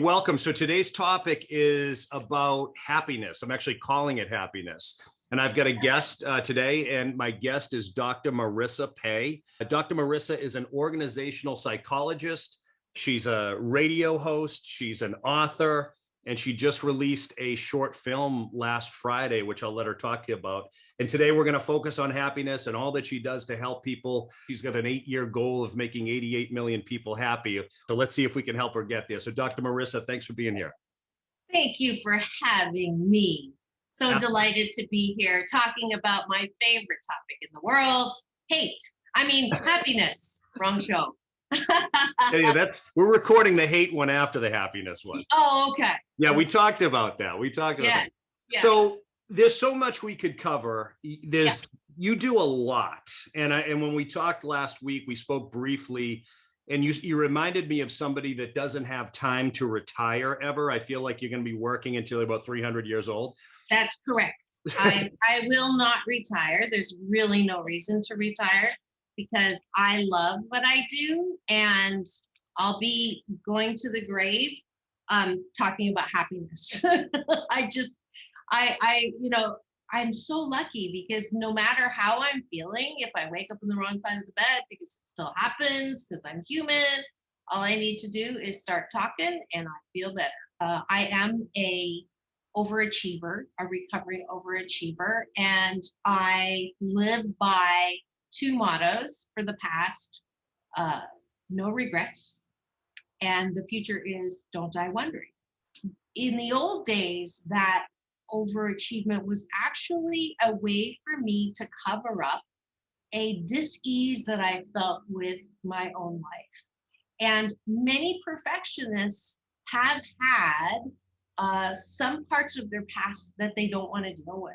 Welcome. So today's topic is about happiness. I'm actually calling it happiness. And I've got a guest today, and my guest is Dr. Marissa Pei. Dr. Marissa is an organizational psychologist. She's a radio host. She's an author, and she just released a short film last Friday, which I'll let her talk to you about. And today we're going to focus on happiness and all that she does to help people. She's got an 8-year goal of making 88 million people happy. So let's see if we can help her get there. So Dr. Marissa, thanks for being here. Thank you for having me. So delighted to be here talking about my favorite topic in the world, happiness. Wrong show. Yeah, we're recording the hate one after the happiness one. Oh, okay. Yeah, we talked about that. Yeah. So there's so much we could cover. You do a lot. And when we talked last week, we spoke briefly, and you reminded me of somebody that doesn't have time to retire ever. I feel like you're going to be working until about 300 years old. That's correct. I will not retire. There's really no reason to retire because I love what I do, and I'll be going to the grave talking about happiness. I'm so lucky because no matter how I'm feeling, if I wake up on the wrong side of the bed, because it still happens, because I'm human, all I need to do is start talking and I feel better. I am a recovering overachiever, and I live by two mottos for the past: no regrets, and the future is don't die wondering. In the old days, that overachievement was actually a way for me to cover up a dis-ease that I felt with my own life. And many perfectionists have had some parts of their past that they don't want to deal with.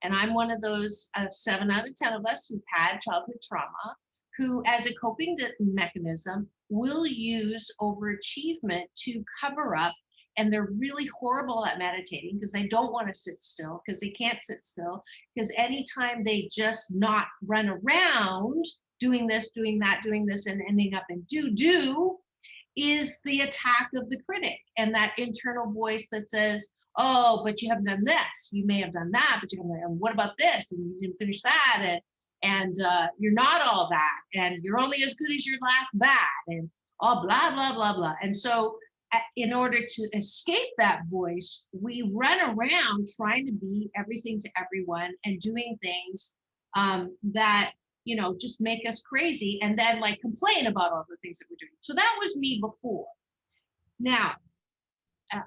And I'm one of those 7 out of 10 of us who've had childhood trauma, who as a coping mechanism will use overachievement to cover up. And they're really horrible at meditating because they don't want to sit still, because they can't sit still, because anytime they just not run around doing this, doing that, doing this, and ending up in do is the attack of the critic and that internal voice that says, oh, but you haven't done this. You may have done that, but you haven't. And what about this? And you didn't finish that. And you're not all that. And you're only as good as your last that. And all blah, blah, blah, blah. And so in order to escape that voice, we run around trying to be everything to everyone and doing things that, just make us crazy, and then complain about all the things that we're doing. So that was me before. Now,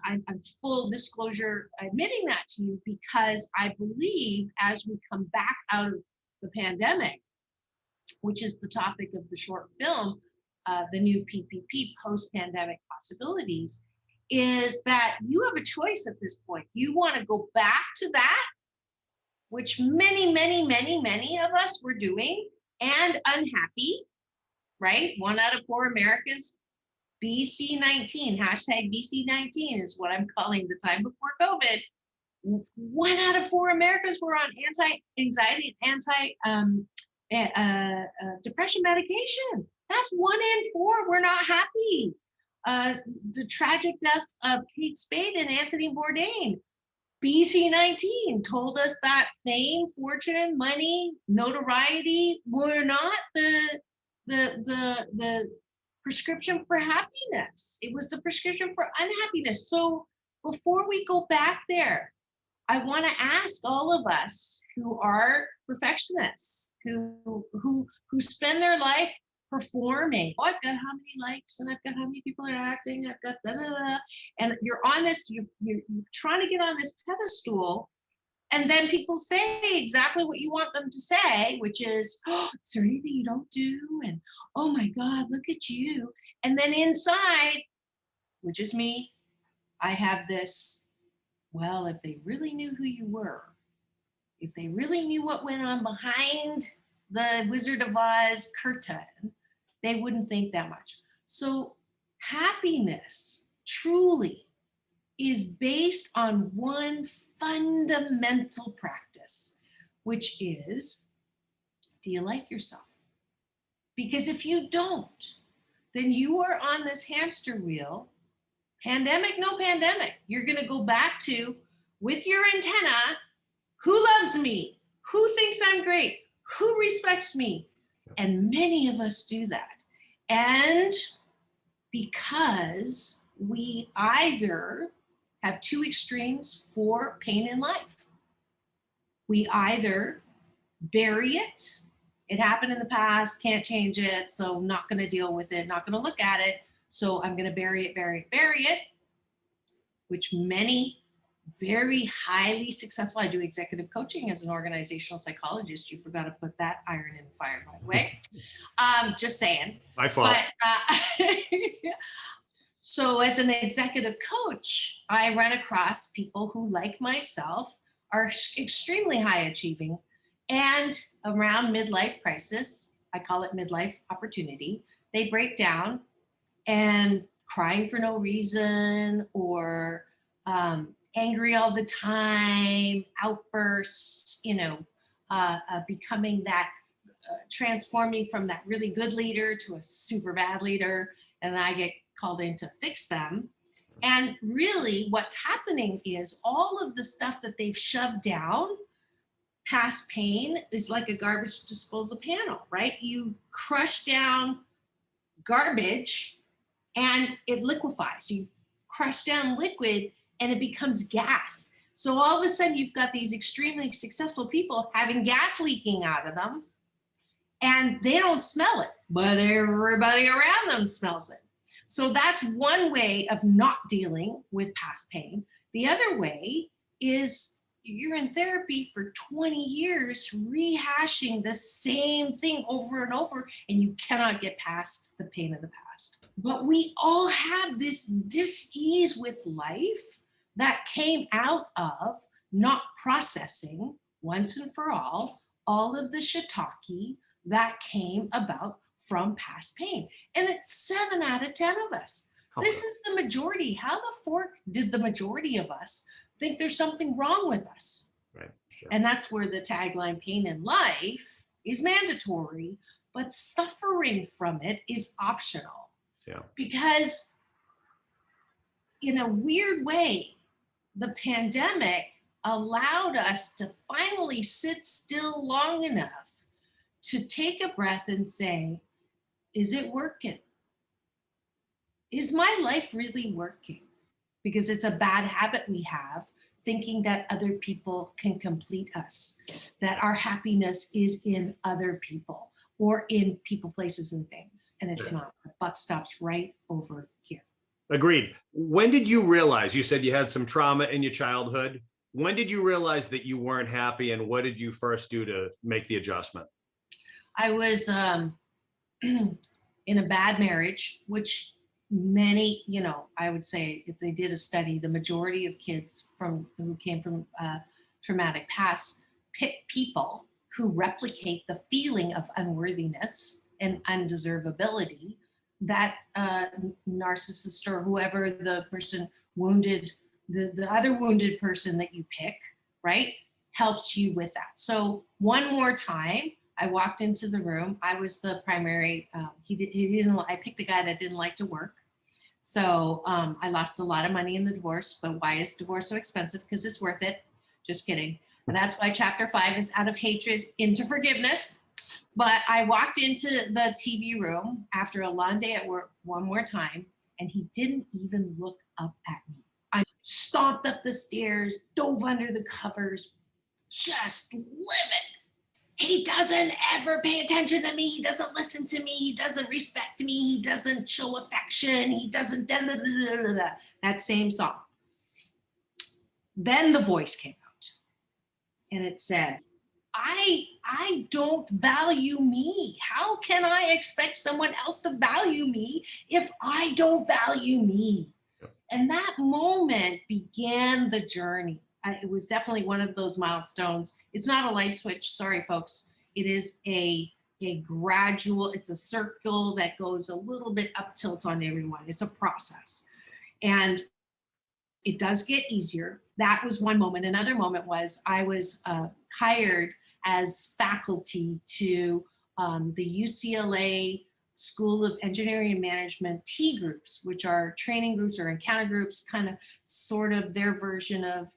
I'm full disclosure admitting that to you because I believe as we come back out of the pandemic, which is the topic of the short film, the new PPP, post-pandemic possibilities, is that you have a choice at this point. You want to go back to that, which many, many, many, many of us were doing, and unhappy, right? 1 out of 4 Americans, BC19, hashtag BC19 is what I'm calling the time before COVID. 1 out of 4 Americans were on anti-anxiety and anti-depression medication. That's 1 in 4. We're not happy. The tragic deaths of Kate Spade and Anthony Bourdain. BC19 told us that fame, fortune, money, notoriety were not the prescription for happiness. It was the prescription for unhappiness. So before we go back there, I want to ask all of us who are perfectionists, who spend their life performing. Oh, I've got how many likes, and I've got how many people are acting. I've got da da da. And you're on this. You're trying to get on this pedestal, and then people say exactly what you want them to say, which is, "Oh, is there anything you don't do?" And "Oh my God, look at you!" And then inside, which is me, I have this. Well, if they really knew who you were, if they really knew what went on behind the Wizard of Oz curtain, they wouldn't think that much. So happiness truly is based on one fundamental practice, which is, do you like yourself? Because if you don't, then you are on this hamster wheel Pandemic, no pandemic. You're going to go back to, with your antenna, who loves me? Who thinks I'm great? Who respects me? And many of us do that. And because we either have two extremes for pain in life. We either bury it. It happened in the past, can't change it, so I'm not going to deal with it, not going to look at it. So I'm going to bury it, which many very highly successful, I do executive coaching as an organizational psychologist. You forgot to put that iron in the fire, by the way. Just saying. I thought. But, so as an executive coach, I run across people who, like myself, are extremely high achieving, and around midlife crisis, I call it midlife opportunity, they break down and crying for no reason, or angry all the time, outbursts, becoming that, transforming from that really good leader to a super bad leader, and I get called in to fix them. And really what's happening is all of the stuff that they've shoved down, past pain, is like a garbage disposal panel, right? You crush down garbage and it liquefies. You crush down liquid and it becomes gas. So all of a sudden you've got these extremely successful people having gas leaking out of them, and they don't smell it, but everybody around them smells it. So that's one way of not dealing with past pain. The other way is you're in therapy for 20 years rehashing the same thing over and over, and you cannot get past the pain of the past. But we all have this dis-ease with life that came out of not processing once and for all of the shiitake that came about from past pain. And it's 7 out of 10 of us. This is the majority. How the fork did the majority of us think there's something wrong with us? Right. Sure. And that's where the tagline, pain in life, is mandatory, but suffering from it is optional. Yeah. Because in a weird way, the pandemic allowed us to finally sit still long enough to take a breath and say, is it working? Is my life really working? Because it's a bad habit we have, thinking that other people can complete us, that our happiness is in other people or in people, places, and things. And it's not. The buck stops right over here. Agreed. When did you realize, you said you had some trauma in your childhood. When did you realize that you weren't happy, and what did you first do to make the adjustment? I was in a bad marriage, which many, I would say if they did a study, the majority of kids who came from traumatic past pick people who replicate the feeling of unworthiness and undeservability that narcissist or whoever the person wounded, the other wounded person that you pick, right, helps you with that. So one more time, I walked into the room. I was the primary. I picked a guy that didn't like to work. So I lost a lot of money in the divorce. But why is divorce so expensive? Because it's worth it. Just kidding. And that's why chapter 5 is out of hatred into forgiveness. But I walked into the TV room after a long day at work one more time, and he didn't even look up at me. I stomped up the stairs, dove under the covers, just livid. He doesn't ever pay attention to me. He doesn't listen to me. He doesn't respect me. He doesn't show affection. He doesn't, that same song. Then the voice came out and it said, I don't value me. How can I expect someone else to value me if I don't value me? And that moment began the journey. It was definitely one of those milestones. It's not a light switch. Sorry, folks. It is a gradual, it's a circle that goes a little bit up tilt on everyone. It's a process. And it does get easier. That was one moment. Another moment was I was hired as faculty to the UCLA School of Engineering and Management T groups, which are training groups or encounter groups, kind of sort of their version of,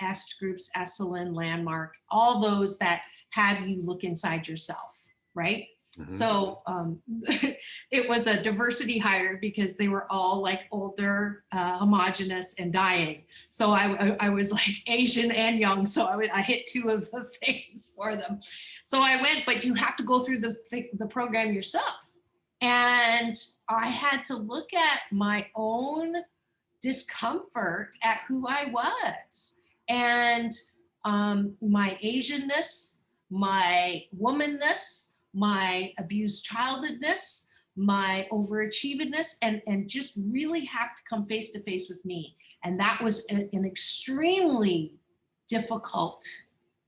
EST groups, Esalen, Landmark, all those that have you look inside yourself, right? Mm-hmm. So it was a diversity hire because they were all like older, homogenous and dying. So I was like Asian and young. So I hit two of the things for them. So I went, but you have to go through the program yourself. And I had to look at my own discomfort at who I was and my Asianness, my womanness, my abused childhoodness, my overachievedness, and just really have to come face to face with me. And that was an extremely difficult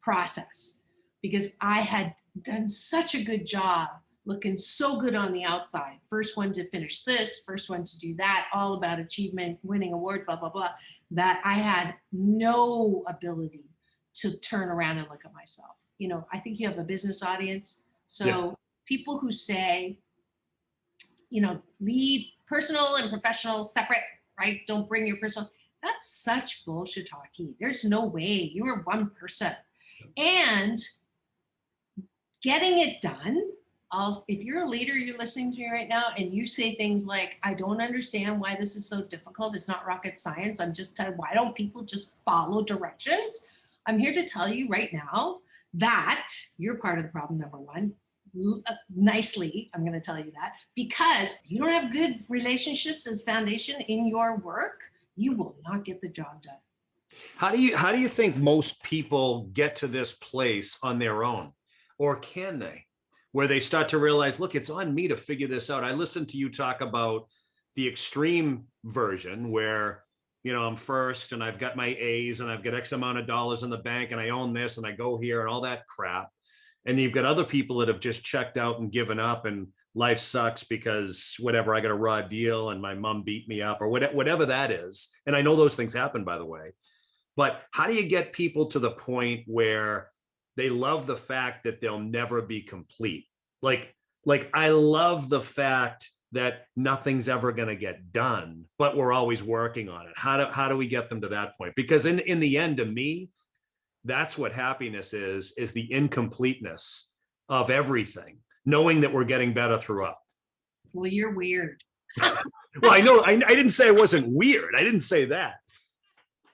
process because I had done such a good job looking so good on the outside. First one to finish this, first one to do that, all about achievement, winning award, blah, blah, blah, that I had no ability to turn around and look at myself. I think you have a business audience. So people who say, leave personal and professional separate, right? Don't bring your personal. That's such bullshit talkie. There's no way. You are one person. And getting it done, if you're a leader, you're listening to me right now, and you say things like, I don't understand why this is so difficult. It's not rocket science. I'm just telling, why don't people just follow directions? I'm here to tell you right now that you're part of the problem, number one. Nicely, I'm going to tell you that, because you don't have good relationships as foundation in your work, you will not get the job done. How do you think most people get to this place on their own, or can they, where they start to realize, look, it's on me to figure this out? I listened to you talk about the extreme version where, I'm first and I've got my A's and I've got X amount of dollars in the bank and I own this and I go here and all that crap. And you've got other people that have just checked out and given up and life sucks because whatever, I got a raw deal and my mom beat me up or whatever that is. And I know those things happen, by the way. But how do you get people to the point where they love the fact that they'll never be complete? Like I love the fact that nothing's ever going to get done, but we're always working on it. How do we get them to that point? Because in the end, to me, that's what happiness is the incompleteness of everything, knowing that we're getting better throughout. Well, you're weird. Well, I know, I didn't say I wasn't weird. I didn't say that.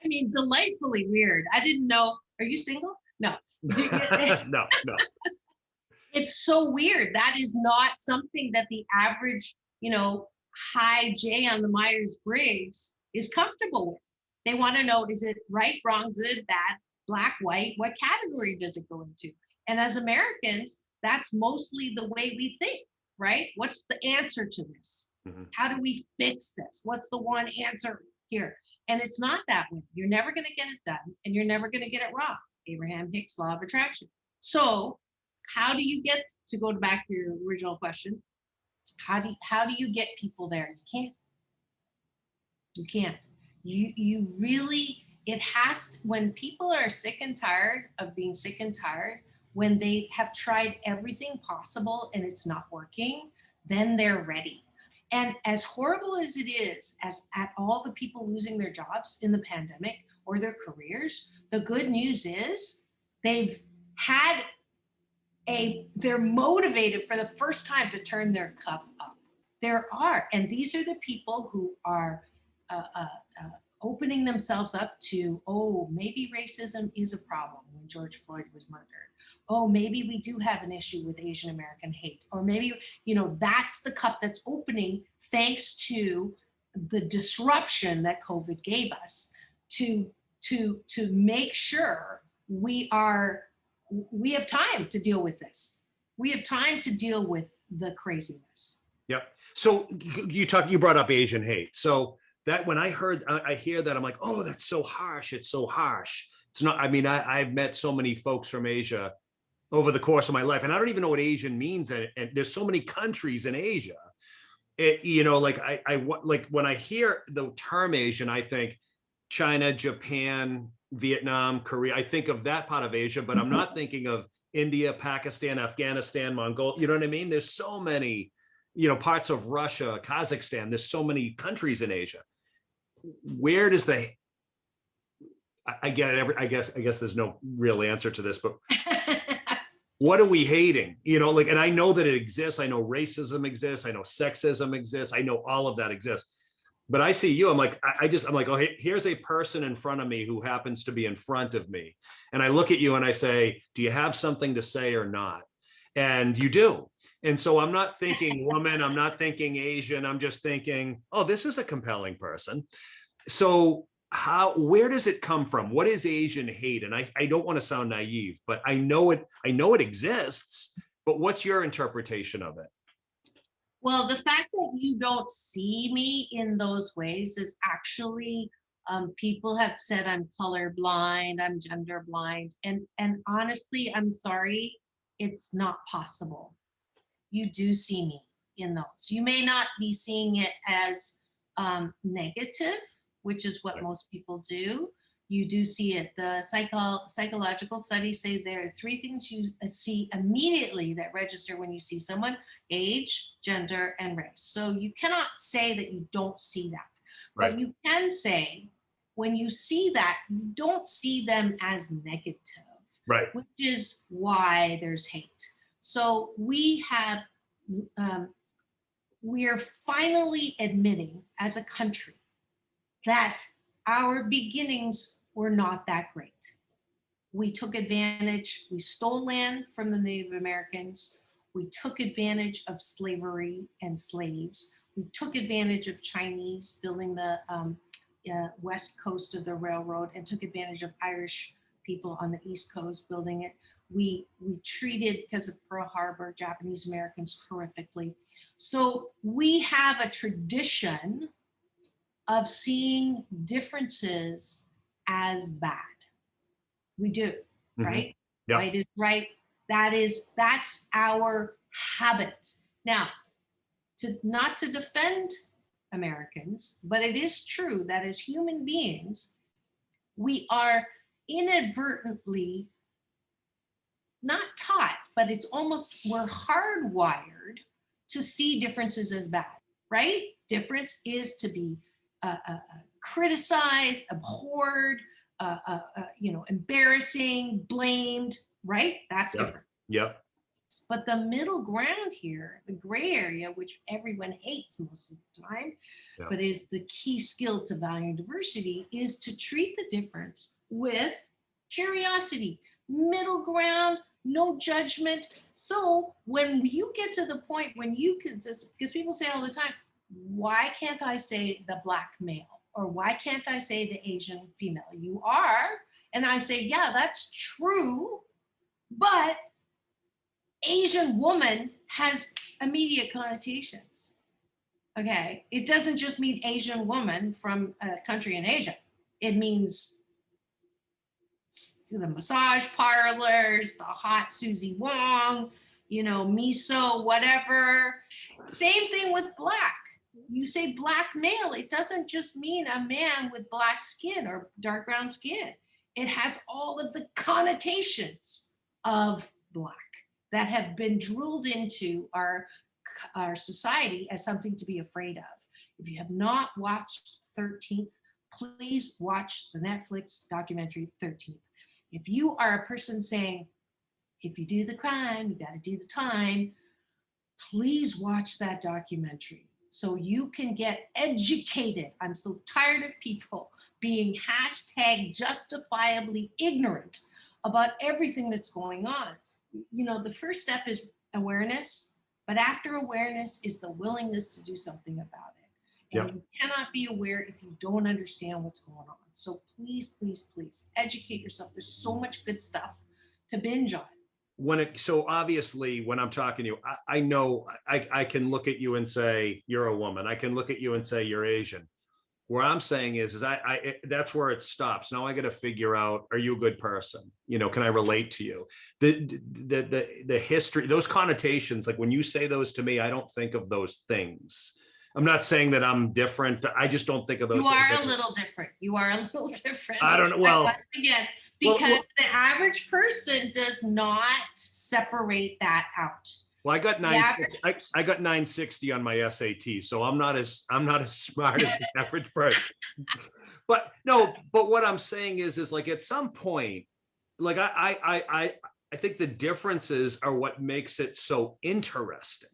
I mean, delightfully weird. I didn't know. Are you single? No. No. It's so weird. That is not something that the average, high J on the Myers-Briggs is comfortable with. They want to know, is it right, wrong, good, bad, black, white? What category does it go into? And as Americans, that's mostly the way we think, right? What's the answer to this? Mm-hmm. How do we fix this? What's the one answer here? And it's not that way. You're never going to get it done, and you're never going to get it wrong. Abraham Hicks' law of attraction. So how do you get, to go back to your original question, how do you get people there? You can't. You really, it has, when people are sick and tired of being sick and tired, when they have tried everything possible and it's not working, then they're ready. And as horrible as it is, at all the people losing their jobs in the pandemic or their careers, the good news is they're motivated for the first time to turn their cup up. And these are the people who are opening themselves up to, maybe racism is a problem when George Floyd was murdered. Maybe we do have an issue with Asian American hate. Or maybe, that's the cup that's opening thanks to the disruption that COVID gave us to make sure we have time to deal with this. We have time to deal with the craziness. Yep. So you brought up Asian hate. So that when I hear that, I'm like, oh, that's so harsh. It's so harsh. It's not, I've met so many folks from Asia over the course of my life, and I don't even know what Asian means. And there's so many countries in Asia. When I hear the term Asian, I think China, Japan, Vietnam, Korea. I think of that part of Asia, but I'm not thinking of India, Pakistan, Afghanistan, Mongolia. You know what I mean? There's so many, parts of Russia, Kazakhstan. There's so many countries in Asia. Where does I get it. I guess there's no real answer to this, but what are we hating? And I know that it exists. I know racism exists. I know sexism exists. I know all of that exists. But I see you, I'm like, oh, hey, here's a person in front of me who happens to be in front of me. And I look at you and I say, do you have something to say or not? And you do. And so I'm not thinking woman, I'm not thinking Asian. I'm just thinking, oh, this is a compelling person. So where does it come from? What is Asian hate? And I don't want to sound naive, but I know it exists, but what's your interpretation of it? Well, the fact that you don't see me in those ways is actually, people have said I'm colorblind, I'm gender blind, and honestly, I'm sorry, it's not possible. You do see me in those. You may not be seeing it as negative, which is what most people do. You do see it. The psychological studies say there are 3 things you see immediately that register when you see someone: age, gender, and race. So you cannot say that you don't see that. Right. But you can say when you see that, you don't see them as negative, right? Which is why there's hate. So we are finally admitting as a country that our beginnings were not that great. We took advantage, we stole land from the Native Americans, we took advantage of slavery and slaves, we took advantage of Chinese building the west coast of the railroad, and took advantage of Irish people on the East Coast building it. We treated, because of Pearl Harbor, Japanese Americans horrifically. So we have a tradition of seeing differences as bad. We do, right? Yep. Right is right. That's our habit. Now, not to defend Americans, but it is true that as human beings, we are inadvertently not taught, but it's almost, we're hardwired to see differences as bad, right? Difference is to be criticized, abhorred, embarrassing, blamed, right? That's different. Yep. But the middle ground here, the gray area, which everyone hates most of the time, but is the key skill to valuing diversity, is to treat the difference with curiosity, middle ground, no judgment. So when you get to the point when you can, because people say all the time, why can't I say the Black male? Or why can't I say the Asian female? You are. And I say, yeah, that's true. But Asian woman has immediate connotations. Okay. It doesn't just mean Asian woman from a country in Asia. It means the massage parlors, the hot Susie Wong, miso, whatever. Same thing with Black. You say Black male, it doesn't just mean a man with black skin or dark brown skin. It has all of the connotations of Black that have been drilled into our society as something to be afraid of. If you have not watched 13th, please watch the Netflix documentary 13th. If you are a person saying, if you do the crime, you got to do the time, please watch that documentary so you can get educated. I'm so tired of people being #justifiably ignorant about everything that's going on. The first step is awareness, but after awareness is the willingness to do something about it. And you cannot be aware if you don't understand what's going on. So please, please, please educate yourself. There's so much good stuff to binge on. So obviously when I'm talking to you, I know I can look at you and say, you're a woman. I can look at you and say, you're Asian. Where I'm saying is that's where it stops. Now I got to figure out, are you a good person? Can I relate to you? The history, those connotations, like when you say those to me, I don't think of those things. I'm not saying that I'm different. I just don't think of those. You are a little different. You are a little different. I don't know. Well, again, because the average person does not separate that out. Well, I got The average, I got 960 on my SAT, so I'm not as smart as the average person. But no, but what I'm saying is like at some point, like I think the differences are what makes it so interesting.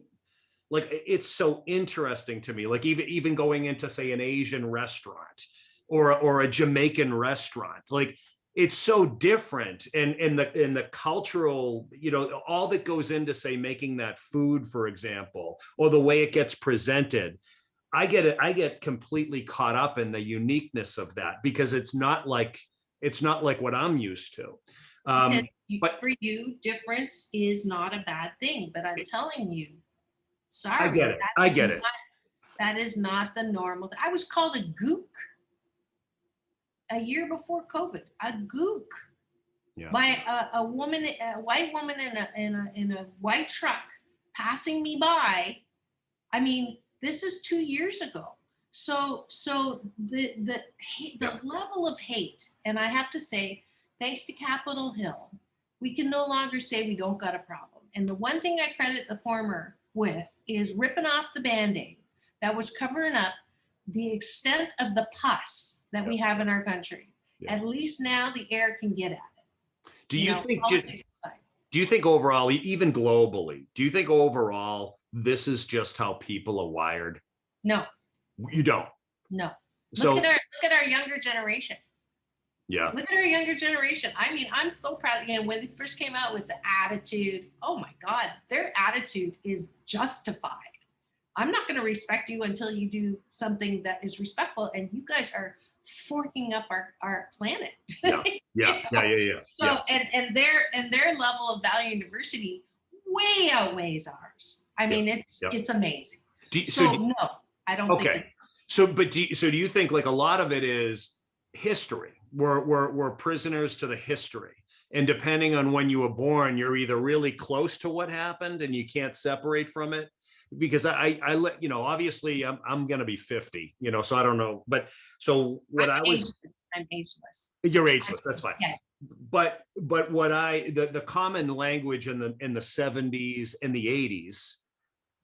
Like it's so interesting to me. Like even going into say an Asian restaurant or a Jamaican restaurant, like it's so different and in the cultural, you know, all that goes into say making that food, for example, or the way it gets presented. I get completely caught up in the uniqueness of that because it's not like what I'm used to. because But for you, difference is not a bad thing. But I'm telling you, I sorry, get it. I get it. that is not the normal. I was called a gook a year before COVID. A gook. Yeah. By a woman, a white woman in a white truck passing me by. I mean, this is 2 years ago. So the level of hate, and I have to say, thanks to Capitol Hill, we can no longer say we don't got a problem. And the one thing I credit the former with is ripping off the Band-Aid that was covering up the extent of the pus that we have in our country. Yeah. At least now the air can get at it. Do you think overall, even globally, do you think overall this is just how people are wired? No. You don't. No. So look at our younger generation. Yeah. Look at our younger generation. I mean, I'm so proud. You know, when they first came out with the attitude, oh my God, their attitude is justified. I'm not going to respect you until you do something that is respectful. And you guys are forking up our planet. Yeah. Yeah. So and their level of value and diversity way outweighs ours. I mean, it's amazing. No, I don't think. So do you think like a lot of it is history? We're prisoners to the history. And depending on when you were born, you're either really close to what happened and you can't separate from it. Because I let you know, obviously I'm going to be 50, you know, so I don't know. But so what I'm ageless. You're ageless. That's fine. Okay. But what the common language in the 70s and the 80s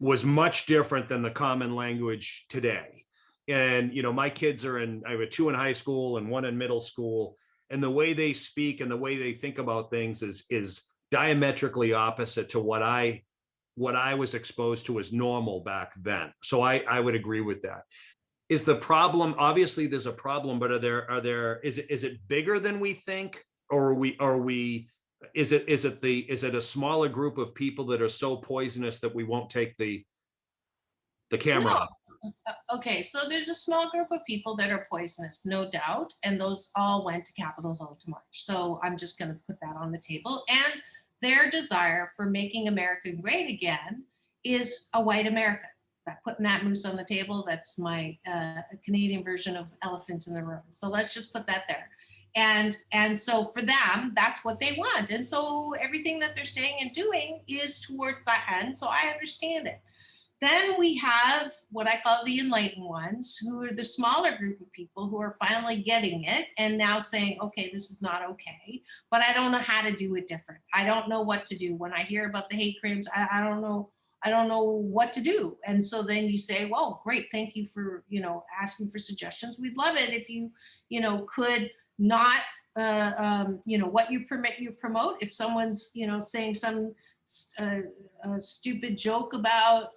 was much different than the common language today. And, you know, my kids I have 2 in high school and 1 in middle school. And the way they speak and the way they think about things is diametrically opposite to what I was exposed to as normal back then. So I would agree with that. Is the problem, obviously there's a problem, but is it bigger than we think? Or is it a smaller group of people that are so poisonous that we won't take the camera off? Okay, so there's a small group of people that are poisonous, no doubt, and those all went to Capitol Hill to march. So I'm just going to put that on the table. And their desire for making America great again is a white America. Putting that moose on the table, that's my Canadian version of elephants in the room. So let's just put that there. And so for them, that's what they want. And so everything that they're saying and doing is towards that end. So I understand it. Then we have what I call the enlightened ones, who are the smaller group of people who are finally getting it and now saying, okay, this is not okay, but I don't know how to do it different. I don't know what to do. When I hear about the hate crimes, I don't know what to do. And so then you say, well, great. Thank you for, you know, asking for suggestions. We'd love it if you, you know, could not, you know, what you promote. If someone's, you know, saying some stupid joke about,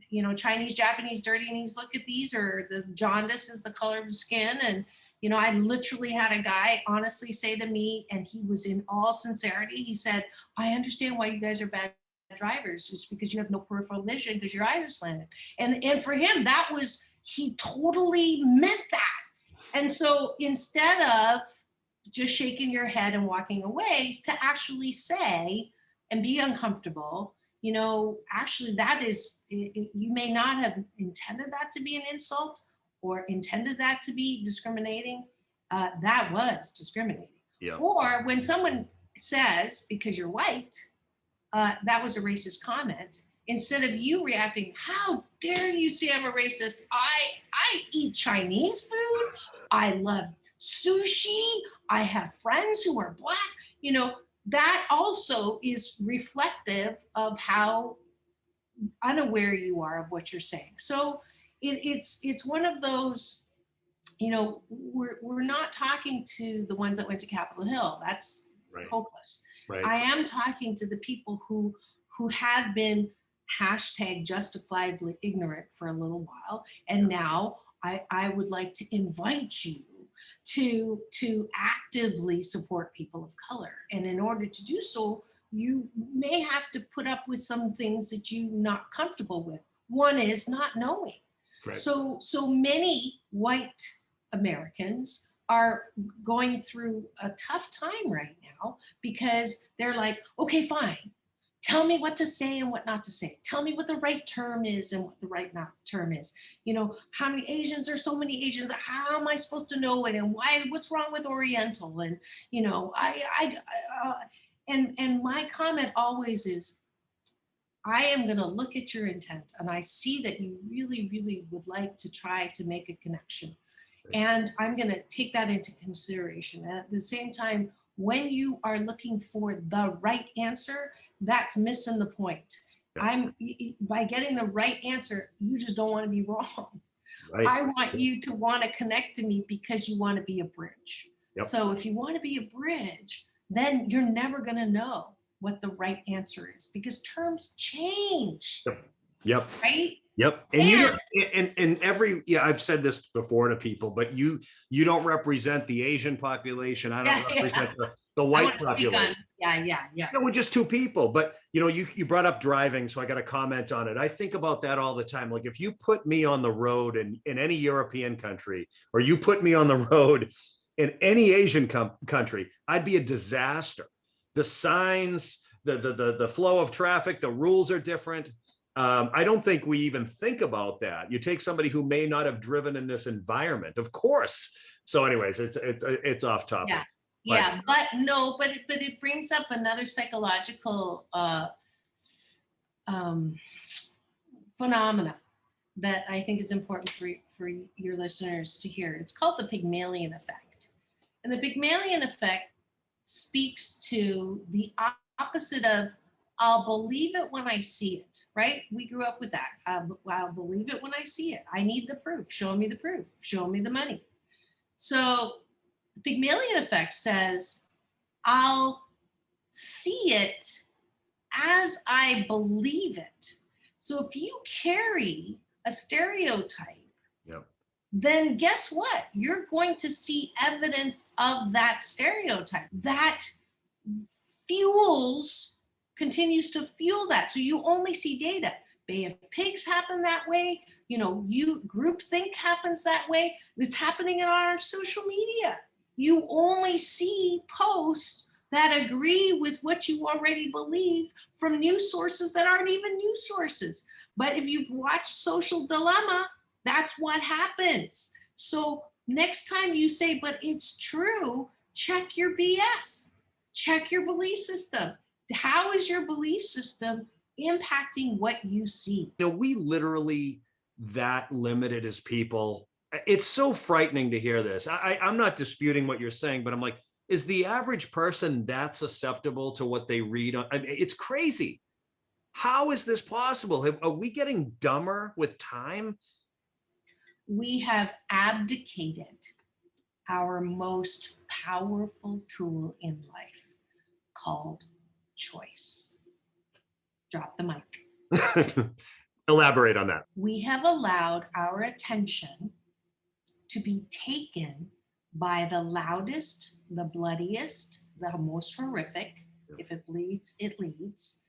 you know, Chinese, Japanese dirtiness, look at these, or the jaundice is the color of the skin. And, you know, I literally had a guy honestly say to me, and he was in all sincerity, he said, I understand why you guys are bad drivers, just because you have no peripheral vision because your eyes are slanted. And for him, that was, he totally meant that. And so instead of just shaking your head and walking away, to actually say and be uncomfortable, you know, actually that is, you may not have intended that to be an insult or intended that to be discriminating. That was discriminating. Yeah. Or when someone says, because you're white, that was a racist comment, instead of you reacting, how dare you say I'm a racist? I eat Chinese food. I love sushi. I have friends who are Black. You know, that also is reflective of how unaware you are of what you're saying. So it's one of those, we're not talking to the ones that went to Capitol Hill. That's Right. hopeless. Right. I am talking to the people who have been hashtag justifiably ignorant for a little while. And now I would like to invite you to actively support people of color. And in order to do so, you may have to put up with some things that you're not comfortable with. One is not knowing. Right. So many white Americans are going through a tough time right now because they're like, okay, fine. Tell me what to say and what not to say. Tell me what the right term is and what the right not term is. How many Asians? There's so many Asians. How am I supposed to know it? And why? What's wrong with Oriental? And and my comment always is, I am going to look at your intent, and I see that you really, really would like to try to make a connection, and I'm going to take that into consideration. And at the same time, when you are looking for the right answer, that's missing the point. Yeah. By getting the right answer, you just don't want to be wrong. Right. I want you to want to connect to me because you want to be a bridge. Yep. So if you want to be a bridge, then you're never going to know what the right answer is, because terms change. Yep. Right? Yep. And I've said this before to people, but you don't represent the Asian population. I don't represent the white population. Yeah. No, we're just two people. But you brought up driving, so I got to comment on it. I think about that all the time. Like, if you put me on the road in any European country, or you put me on the road in any Asian country, I'd be a disaster. The signs, the flow of traffic, the rules are different. I don't think we even think about that. You take somebody who may not have driven in this environment, of course. So anyways, it's off topic. Yeah. But it brings up another psychological phenomena that I think is important for your listeners to hear. It's called the Pygmalion effect. And the Pygmalion effect speaks to the opposite of, I'll believe it when I see it, right? We grew up with that. I'll believe it when I see it. I need the proof. Show me the proof. Show me the money. So the Pygmalion effect says, I'll see it as I believe it. So if you carry a stereotype, then guess what? You're going to see evidence of that stereotype. That continues to fuel that. So you only see data. Bay of Pigs happen that way. Groupthink happens that way. It's happening in our social media. You only see posts that agree with what you already believe from news sources that aren't even news sources. But if you've watched Social Dilemma, that's what happens. So next time you say, but it's true, check your BS. Check your belief system. How is your belief system impacting what you see? We literally that limited as people. It's so frightening to hear this. I'm not disputing what you're saying, but I'm like, is the average person that susceptible to what they read? It's crazy. How is this possible? Are we getting dumber with time? We have abdicated our most powerful tool in life, called choice. Drop the mic. Elaborate on that. We have allowed our attention to be taken by the loudest, the bloodiest, the most horrific, if it bleeds, it leads,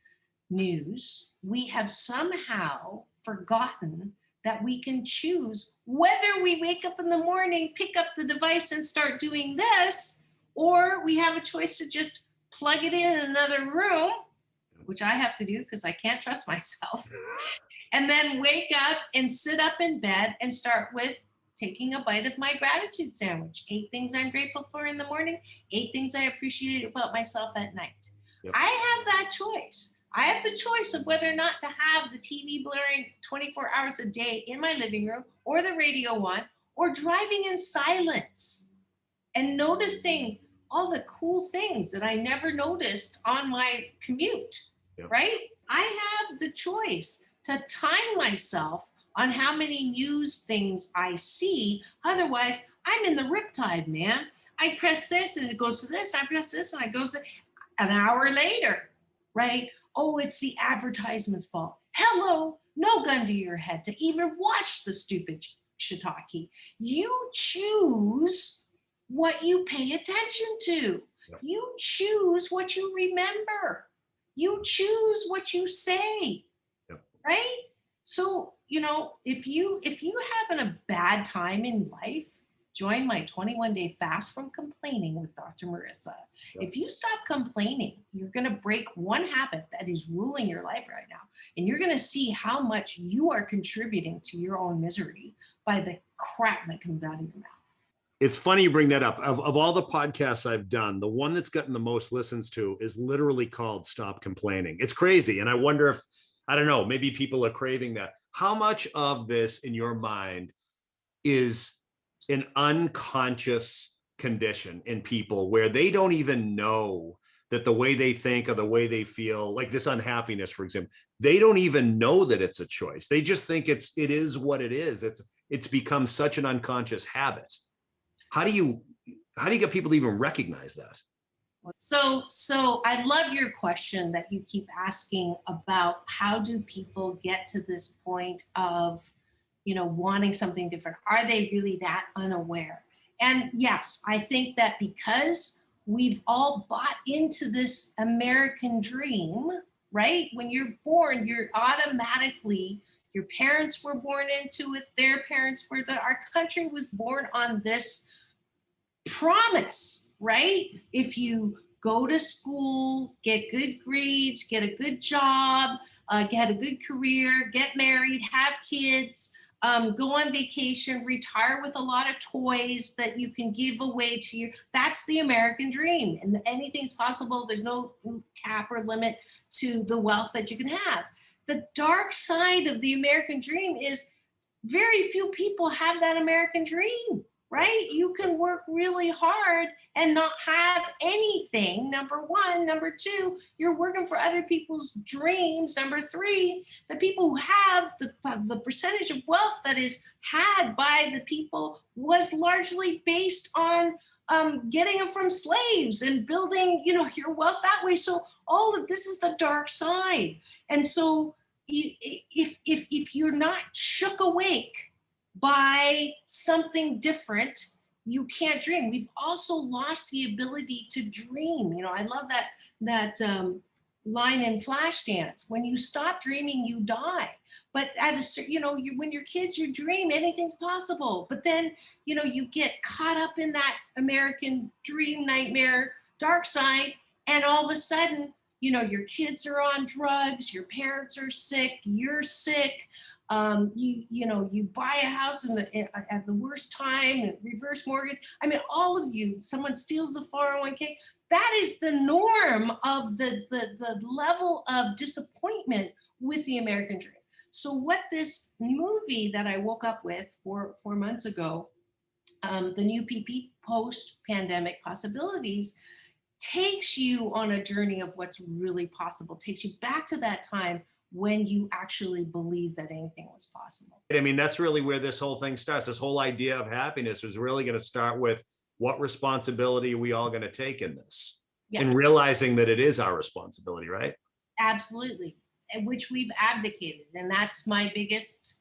news. We have somehow forgotten that we can choose whether we wake up in the morning, pick up the device and start doing this, or we have a choice to just plug it in another room, which I have to do because I can't trust myself, and then wake up and sit up in bed and start with taking a bite of my gratitude sandwich. 8 things I'm grateful for in the morning, 8 things I appreciate about myself at night. Yep. I have that choice. I have the choice of whether or not to have the TV blaring 24 hours a day in my living room, or the radio on, or driving in silence and noticing all the cool things that I never noticed on my commute, right? I have the choice. to time myself on how many news things I see. Otherwise, I'm in the riptide, man. I press this and it goes to this. I press this and it goes to an hour later, right? Oh, it's the advertisement's fault. Hello, no gun to your head to even watch the stupid shiitake. You choose what you pay attention to. Yep. You choose what you remember. You choose what you say, Yep. right? So, if you having a bad time in life, join my 21-day fast from complaining with Dr. Marissa. Yep. If you stop complaining, you're going to break one habit that is ruling your life right now. And you're going to see how much you are contributing to your own misery by the crap that comes out of your mouth. It's funny you bring that up. Of all the podcasts I've done, the one that's gotten the most listens to is literally called Stop Complaining. It's crazy. And I wonder if, I don't know, maybe people are craving that. How much of this in your mind is an unconscious condition in people where they don't even know that the way they think or the way they feel, like this unhappiness, for example, they don't even know that it's a choice. They just think it is what it is. It's become such an unconscious habit. How do you get people to even recognize that? So I love your question that you keep asking about how do people get to this point of, wanting something different? Are they really that unaware? And yes, I think that because we've all bought into this American dream, right? When you're born, you're automatically, your parents were born into it, their parents were, our country was born on this promise, right? If you go to school, get good grades, get a good job, get a good career, get married, have kids, go on vacation, retire with a lot of toys that you can give away to that's the American dream. And anything's possible. There's no cap or limit to the wealth that you can have. The dark side of the American dream is very few people have that American dream, right? You can work really hard and not have anything, number one. Number two, you're working for other people's dreams. Number three, the people who have the percentage of wealth that is had by the people was largely based on getting it from slaves and building, your wealth that way. So all of this is the dark side. And so if you're not shook awake by something different, you can't dream. We've also lost the ability to dream. I love that line in Flashdance. When you stop dreaming, you die. But when you're kids, you dream anything's possible. But then, you get caught up in that American dream nightmare dark side, and all of a sudden, your kids are on drugs, your parents are sick, you're sick. You buy a house at the worst time, reverse mortgage. I mean, all of you, someone steals the 401k. That is the norm of the level of disappointment with the American dream. So what this movie that I woke up with 4 months ago, the new PP post-pandemic possibilities, takes you on a journey of what's really possible, takes you back to that time when you actually believed that anything was possible. I mean, that's really where this whole thing starts. This whole idea of happiness was really going to start with what responsibility are we all going to take in this? Yes. And realizing that it is our responsibility, right? Absolutely. Which we've abdicated. And that's my biggest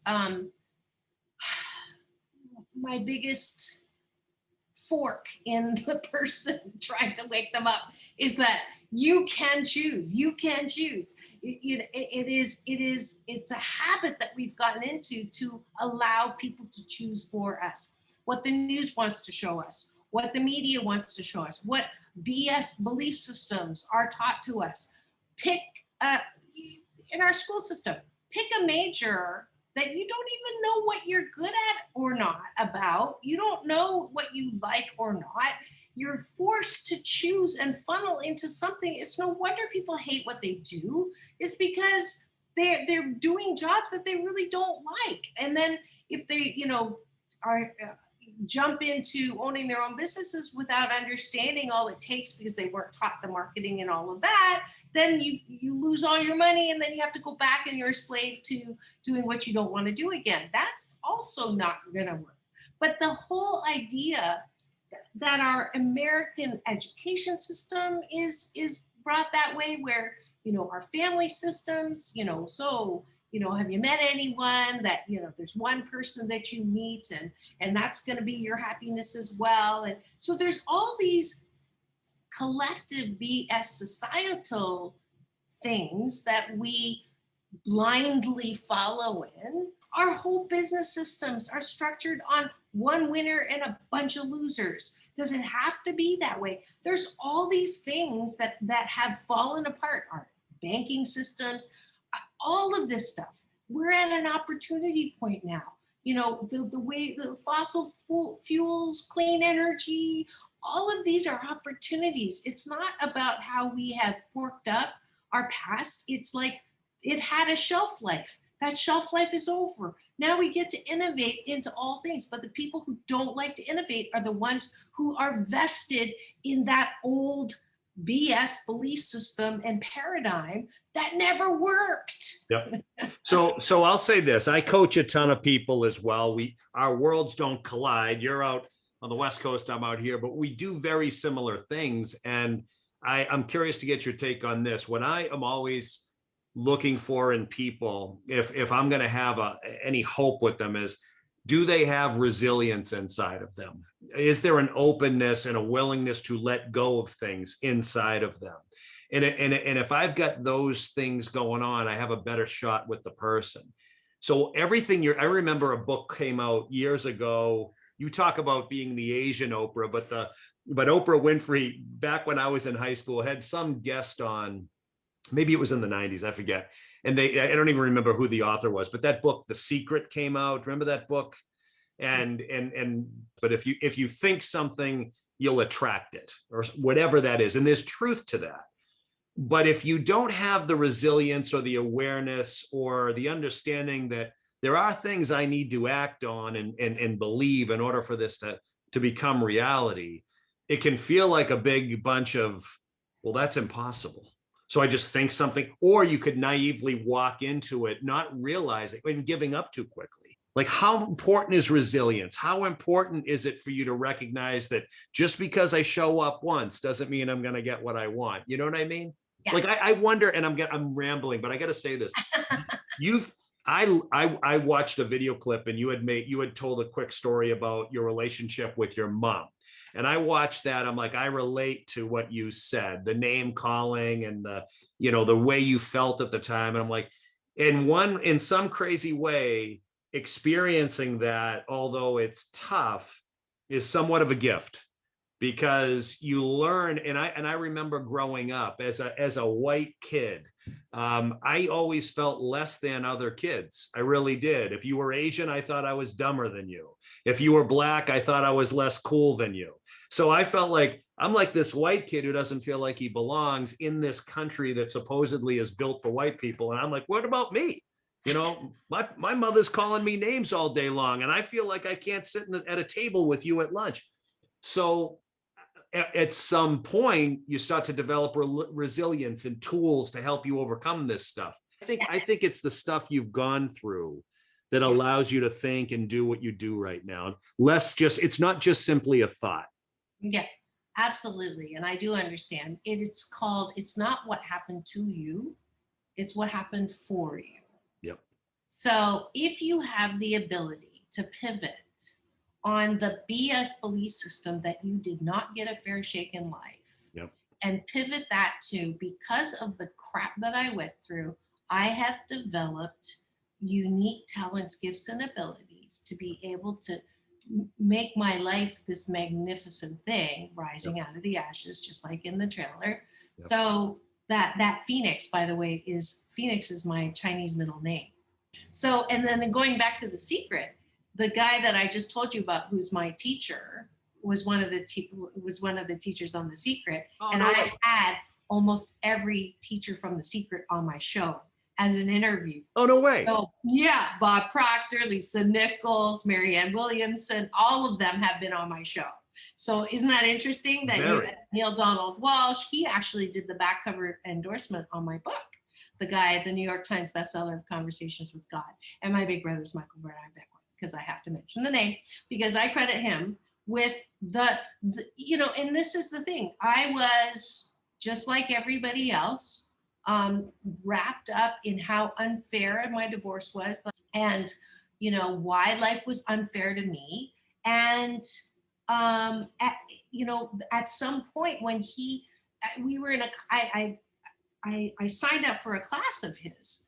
fork in the person trying to wake them up is that you can choose. You can choose. It's a habit that we've gotten into to allow people to choose for us what the news wants to show us, what the media wants to show us, what BS belief systems are taught to us. Pick in our school system, pick a major that you don't even know what you're good at or not about. You don't know what you like or not. You're forced to choose and funnel into something. It's no wonder people hate what they do. It's because they're doing jobs that they really don't like. And then if they, are jump into owning their own businesses without understanding all it takes because they weren't taught the marketing and all of that, then you lose all your money and then you have to go back and you're a slave to doing what you don't want to do again. That's also not going to work. But the whole idea that our American education system is brought that way, where our family systems, have you met anyone that there's one person that you meet and that's going to be your happiness as well. And so there's all these collective BS societal things that we blindly follow in. Our whole business systems are structured on one winner and a bunch of losers. Does it have to be that way? There's all these things that have fallen apart. Our banking systems, all of this stuff. We're at an opportunity point now. The way the fossil fuels, clean energy, all of these are opportunities. It's not about how we have forked up our past. It's like it had a shelf life. That shelf life is over. Now we get to innovate into all things. But the people who don't like to innovate are the ones who are vested in that old BS belief system and paradigm that never worked. Yep. So I'll say this. I coach a ton of people as well. Our worlds don't collide. You're out on the West Coast, I'm out here, but we do very similar things. And I'm curious to get your take on this. What I am always looking for in people, if I'm going to have any hope with them, is, do they have resilience inside of them? Is there an openness and a willingness to let go of things inside of them? And if I've got those things going on, I have a better shot with the person. So I remember a book came out years ago. You talk about being the Asian Oprah, but Oprah Winfrey, back when I was in high school, had some guest on. Maybe it was in the 90s, I forget. And I don't even remember who the author was, but that book, The Secret, came out. Remember that book? But if you think something, you'll attract it, or whatever that is. And there's truth to that. But if you don't have the resilience or the awareness or the understanding that there are things I need to act on and believe in order for this to become reality, it can feel like a big bunch of, well, that's impossible. So I just think something, or you could naively walk into it, not realizing and giving up too quickly. Like, how important is resilience? How important is it for you to recognize that just because I show up once doesn't mean I'm going to get what I want? You know what I mean? Yeah. Like, I wonder, and I'm rambling, but I got to say this. I watched a video clip, and you had told a quick story about your relationship with your mom. And I watched that. I'm like, I relate to what you said, the name calling and the way you felt at the time. And I'm like, in some crazy way, experiencing that, although it's tough, is somewhat of a gift, because you learn. And I remember growing up as a white kid, I always felt less than other kids. I really did. If you were Asian, I thought I was dumber than you. If you were Black, I thought I was less cool than you. So I felt like I'm like this white kid who doesn't feel like he belongs in this country that supposedly is built for white people. And I'm like, what about me? My mother's calling me names all day long, and I feel like I can't sit at a table with you at lunch. So at some point, you start to develop resilience and tools to help you overcome this stuff. I think it's the stuff you've gone through that allows you to think and do what you do right now. It's not just simply a thought. Yeah, absolutely. And I do understand. It's not what happened to you, it's what happened for you. Yep. So if you have the ability to pivot on the BS belief system that you did not get a fair shake in life, yep, and pivot that to, because of the crap that I went through, I have developed unique talents, gifts, and abilities to be able to make my life this magnificent thing, rising out of the ashes, just like in the trailer. Yep. So that Phoenix, by the way, Phoenix is my Chinese middle name. So, and then going back to The Secret, the guy that I just told you about, who's my teacher, was one of the teachers on The Secret. Oh, and I've had almost every teacher from The Secret on my show. as an interview. Oh, no way. So yeah, Bob Proctor, Lisa Nichols, Marianne Williamson, all of them have been on my show. So isn't that interesting that Neil Donald Walsh, he actually did the back cover endorsement on my book. The guy, the New York Times bestseller of Conversations with God. And my big brother's Michael Bernard Beckwith, because I have to mention the name, because I credit him with the, and this is the thing. I was just like everybody else, wrapped up in how unfair my divorce was and, why life was unfair to me. And, at some point when we were in I signed up for a class of his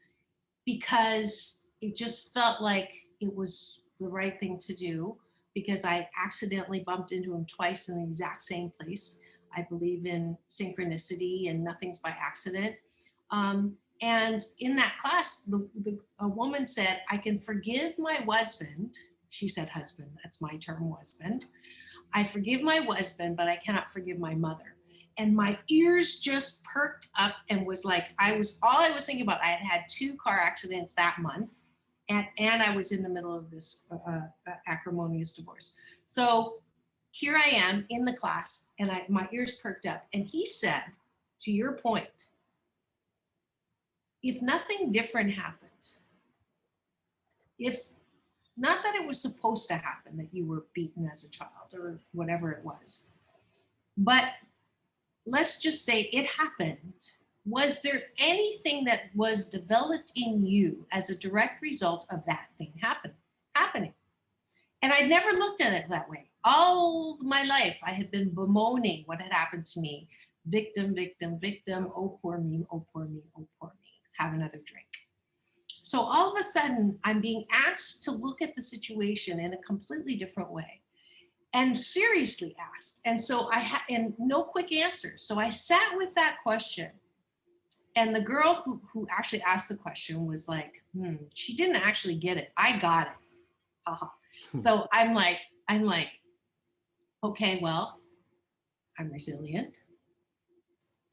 because it just felt like it was the right thing to do, because I accidentally bumped into him twice in the exact same place. I believe in synchronicity and nothing's by accident. And in that class, a woman said, I can forgive my husband. She said husband, that's my term, husband. I forgive my husband, but I cannot forgive my mother. And my ears just perked up and was like, all I was thinking about, I had 2 car accidents that month, and I was in the middle of this acrimonious divorce. So here I am in the class, and my ears perked up. And he said, to your point, if nothing different happened, if not that it was supposed to happen, that you were beaten as a child or whatever it was, but let's just say it happened. Was there anything that was developed in you as a direct result of that thing happening? And I'd never looked at it that way. All my life, I had been bemoaning what had happened to me. Victim, victim, victim. Oh, poor me. Oh, poor me. Oh, poor me. Have another drink. So all of a sudden, I'm being asked to look at the situation in a completely different way. And seriously asked. And so and no quick answers. So I sat with that question. And the girl who actually asked the question was like, she didn't actually get it. I got it. Uh-huh. So I'm like, okay, well, I'm resilient.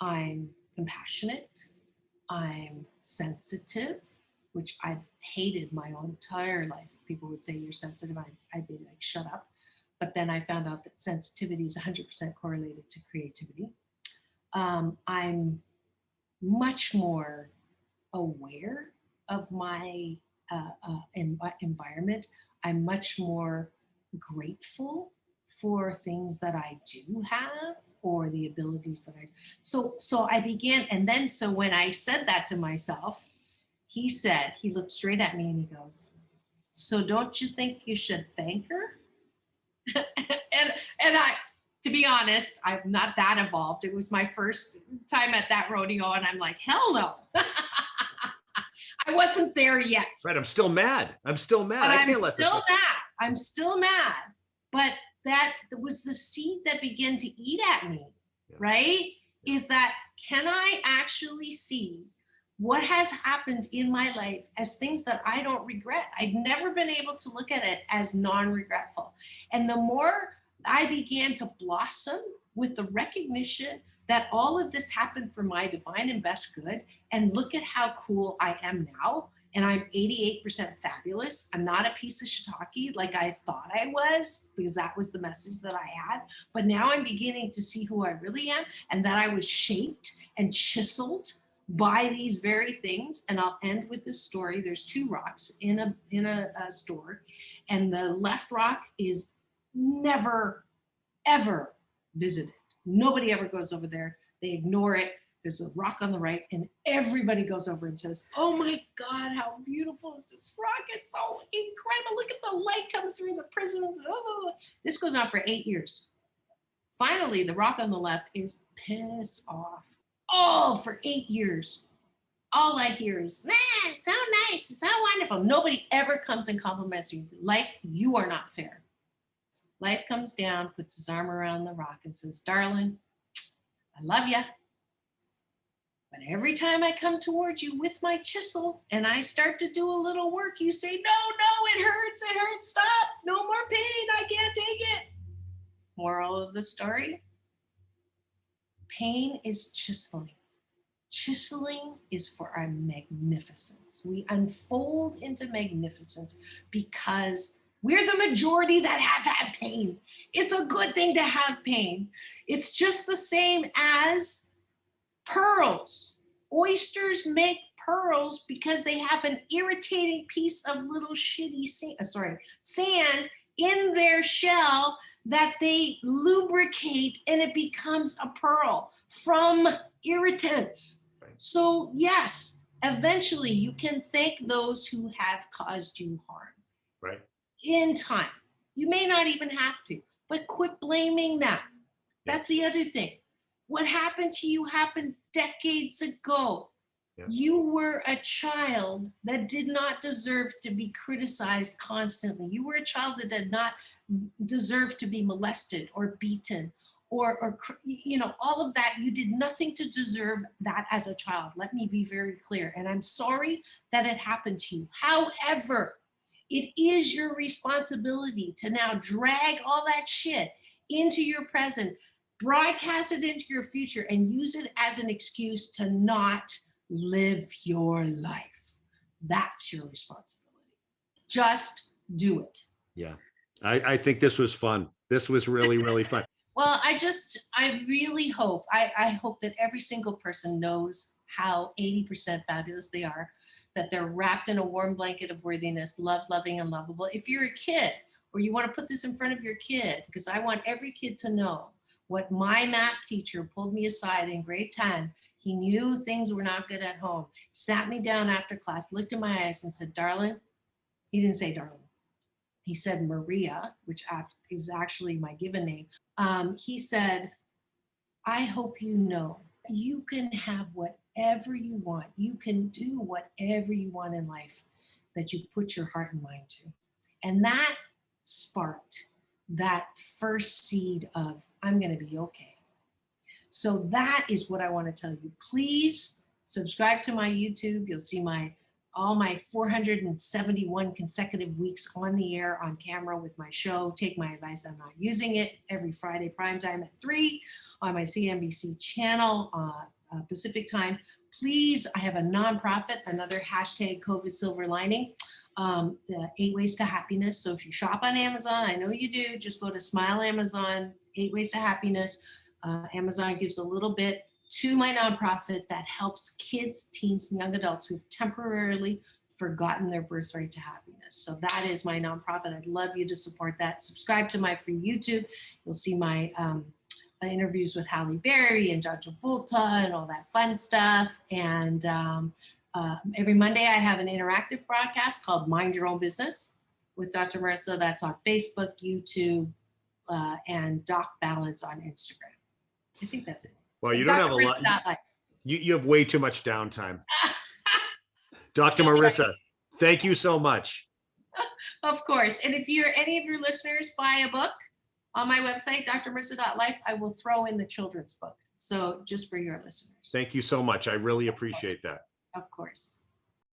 I'm compassionate. I'm sensitive, which I hated my entire life. People would say you're sensitive. I'd be like, shut up. But then I found out that sensitivity is 100% correlated to creativity. I'm much more aware of my environment. I'm much more grateful for things that I do have, or the abilities that so I began. And then, so when I said that to myself, he looked straight at me and he goes, so don't you think you should thank her? and I, to be honest, I'm not that evolved. It was my first time at that rodeo, and I'm like, hell no. I wasn't there yet. Right, I'm still mad. I'm still mad. I'm still mad. But that was the seed that began to eat at me, right? Is that, can I actually see what has happened in my life as things that I don't regret? I'd never been able to look at it as non-regretful. And the more I began to blossom with the recognition that all of this happened for my divine and best good, and look at how cool I am now, and I'm 88% fabulous. I'm not a piece of shiitake like I thought I was, because that was the message that I had. But now I'm beginning to see who I really am, and that I was shaped and chiseled by these very things. And I'll end with this story. There's 2 rocks in a store, and the left rock is never, ever visited. Nobody ever goes over there. They ignore it. There's a rock on the right, and everybody goes over and says, oh my God, how beautiful is this rock? It's so incredible. Look at the light coming through the prisms. Oh. This goes on for 8 years. Finally, the rock on the left is pissed off. Oh, for 8 years. All I hear is, man, so nice, so wonderful. Nobody ever comes and compliments you. Life, you are not fair. Life comes down, puts his arm around the rock and says, darling, I love you. But every time I come towards you with my chisel and I start to do a little work, you say, no, it hurts, stop, no more pain, I can't take it. Moral of the story, pain is chiseling. Chiseling is for our magnificence. We unfold into magnificence because we're the majority that have had pain. It's a good thing to have pain. It's just the same as pearls. Oysters make pearls because they have an irritating piece of little shitty sand in their shell that they lubricate, and it becomes a pearl from irritants. So yes, eventually you can thank those who have caused you harm. Right. In time. You may not even have to, but quit blaming them. That's the other thing. What happened to you happened decades ago. Yeah. You were a child that did not deserve to be criticized constantly. You were a child that did not deserve to be molested or beaten or all of that. You did nothing to deserve that as a child. Let me be very clear. And I'm sorry that it happened to you. However, it is your responsibility to now drag all that shit into your present, broadcast it into your future, and use it as an excuse to not live your life. That's your responsibility. Just do it. Yeah. I think this was fun. This was really, really fun. Well, I really hope, I hope that every single person knows how 80% fabulous they are, that they're wrapped in a warm blanket of worthiness, loved, loving, and lovable. If you're a kid, or you want to put this in front of your kid, because I want every kid to know what my math teacher pulled me aside in grade 10. He knew things were not good at home, sat me down after class, looked in my eyes and said, darling, he didn't say darling. He said Maria, which is actually my given name. He said, I hope you know you can have whatever you want. You can do whatever you want in life that you put your heart and mind to. And that sparked that first seed of, I'm going to be okay. So that is what I want to tell you. Please subscribe to my YouTube. You'll see all my 471 consecutive weeks on the air, on camera with my show, Take My Advice, I'm Not Using It, every Friday primetime at 3 on my CNBC channel, Pacific time. Please, I have a nonprofit, another hashtag COVID silver lining, 8 Ways to Happiness. So if you shop on Amazon, I know you do, just go to Smile Amazon, 8 Ways to Happiness. Amazon gives a little bit to my nonprofit that helps kids, teens, and young adults who've temporarily forgotten their birthright to happiness. So that is my nonprofit. I'd love you to support that. Subscribe to my free YouTube. You'll see my interviews with Halle Berry and John Travolta and all that fun stuff. And every Monday I have an interactive broadcast called Mind Your Own Business with Dr. Marissa. That's on Facebook, YouTube, and Doc Balance on Instagram. I think that's it. Well, you don't have a lot. You have way too much downtime. Dr. Marissa, thank you so much. Of course. And if any of your listeners buy a book on my website, drmarissa.life, I will throw in the children's book. So just for your listeners. Thank you so much. I really appreciate that. Of course.